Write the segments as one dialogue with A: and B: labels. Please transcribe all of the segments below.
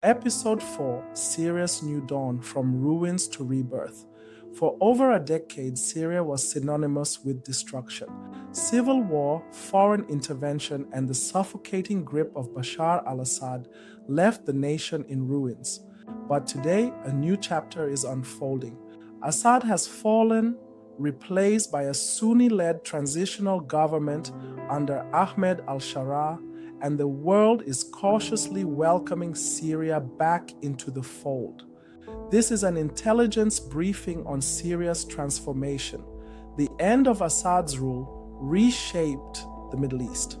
A: Episode 4: Syria's New Dawn, From Ruins to Rebirth. For over a decade, Syria was synonymous with destruction. Civil war, foreign intervention, and the suffocating grip of Bashar al Assad left the nation in ruins. But today, a new chapter is unfolding. Assad has fallen, replaced by a Sunni led transitional government under Ahmed al Sharaa, and the world is cautiously welcoming Syria back into the fold. This is an intelligence briefing on Syria's transformation. The end of Assad's rule reshaped the Middle East.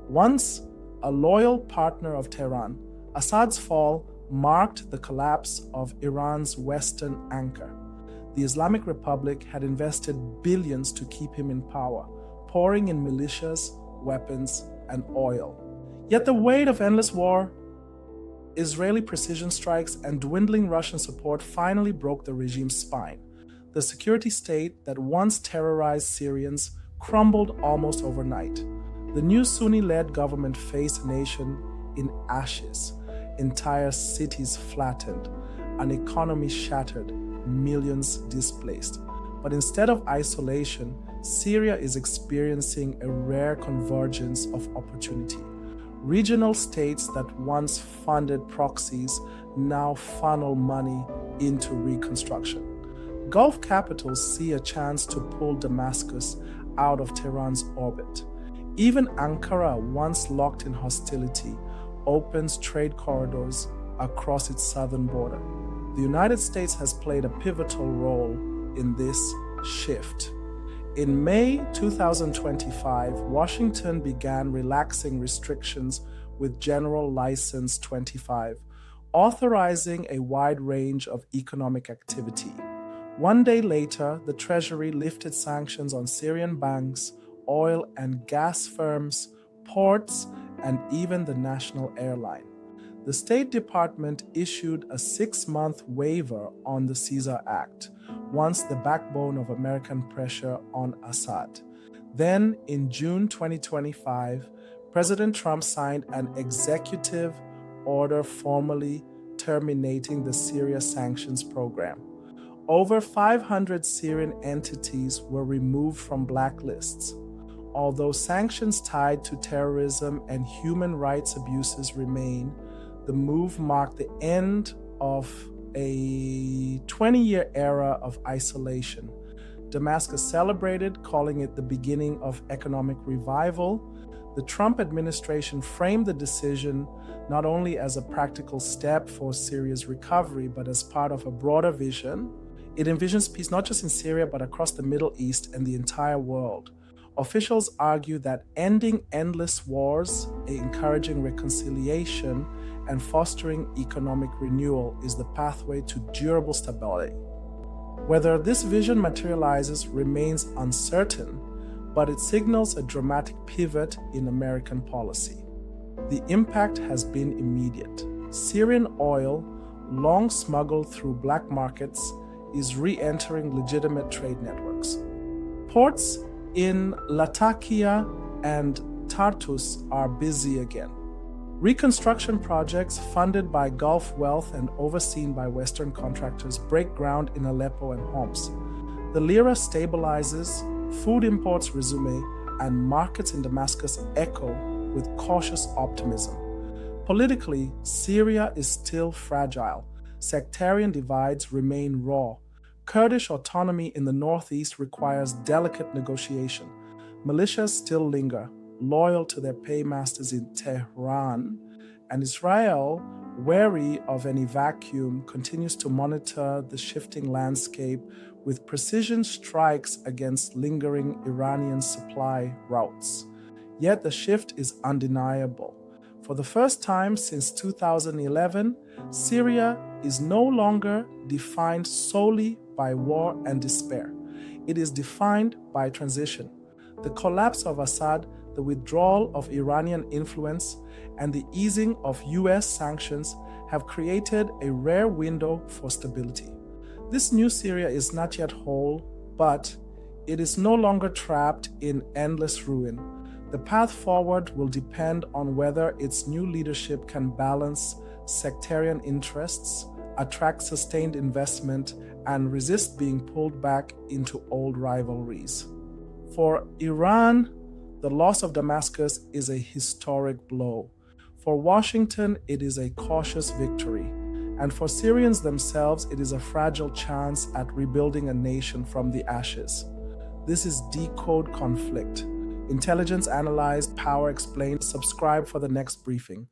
A: Once a loyal partner of Tehran, Assad's fall marked the collapse of Iran's Western anchor. The Islamic Republic had invested billions to keep him in power, pouring in militias, weapons, and oil. Yet the weight of endless war, Israeli precision strikes, and dwindling Russian support finally broke the regime's spine. The security state that once terrorized Syrians crumbled almost overnight. The new Sunni-led government faced a nation in ashes, entire cities flattened, an economy shattered, millions displaced. But instead of isolation, Syria is experiencing a rare convergence of opportunity. Regional states that once funded proxies now funnel money into reconstruction. Gulf capitals see a chance to pull Damascus out of Tehran's orbit. Even Ankara, once locked in hostility, opens trade corridors across its southern border. The United States has played a pivotal role in this shift. In May 2025, Washington began relaxing restrictions with General License 25, authorizing a wide range of economic activity. One day later, the Treasury lifted sanctions on Syrian banks, oil and gas firms, ports, and even the national airline. The State Department issued a 6-month waiver on the Caesar Act, once the backbone of American pressure on Assad. Then, in June 2025, President Trump signed an executive order formally terminating the Syria sanctions program. Over 500 Syrian entities were removed from blacklists. Although sanctions tied to terrorism and human rights abuses remain, the move marked the end of a 20-year era of isolation. Damascus celebrated, calling it the beginning of economic revival. The Trump administration framed the decision not only as a practical step for Syria's recovery, but as part of a broader vision. It envisions peace not just in Syria, but across the Middle East and the entire world. Officials argue that ending endless wars, encouraging reconciliation, and fostering economic renewal is the pathway to durable stability. Whether this vision materializes remains uncertain, but it signals a dramatic pivot in American policy. The impact has been immediate. Syrian oil, long smuggled through black markets, is re-entering legitimate trade networks. Ports in Latakia and Tartus are busy again. Reconstruction projects funded by Gulf wealth and overseen by Western contractors break ground in Aleppo and Homs. The lira stabilizes, food imports resume, and markets in Damascus echo with cautious optimism. Politically, Syria is still fragile. Sectarian divides remain raw. Kurdish autonomy in the northeast requires delicate negotiation. Militias still linger, loyal to their paymasters in Tehran, and Israel, wary of any vacuum, continues to monitor the shifting landscape with precision strikes against lingering Iranian supply routes. Yet the shift is undeniable. For the first time since 2011, Syria is no longer defined solely by war and despair. It is defined by transition. The collapse of Assad, the withdrawal of Iranian influence, and the easing of US sanctions have created a rare window for stability. This new Syria is not yet whole, but it is no longer trapped in endless ruin. The path forward will depend on whether its new leadership can balance sectarian interests, attract sustained investment, and resist being pulled back into old rivalries. For Iran, the loss of Damascus is a historic blow. For Washington, it is a cautious victory. And for Syrians themselves, it is a fragile chance at rebuilding a nation from the ashes. This is Decode Conflict. Intelligence analyzed, power explained. Subscribe for the next briefing.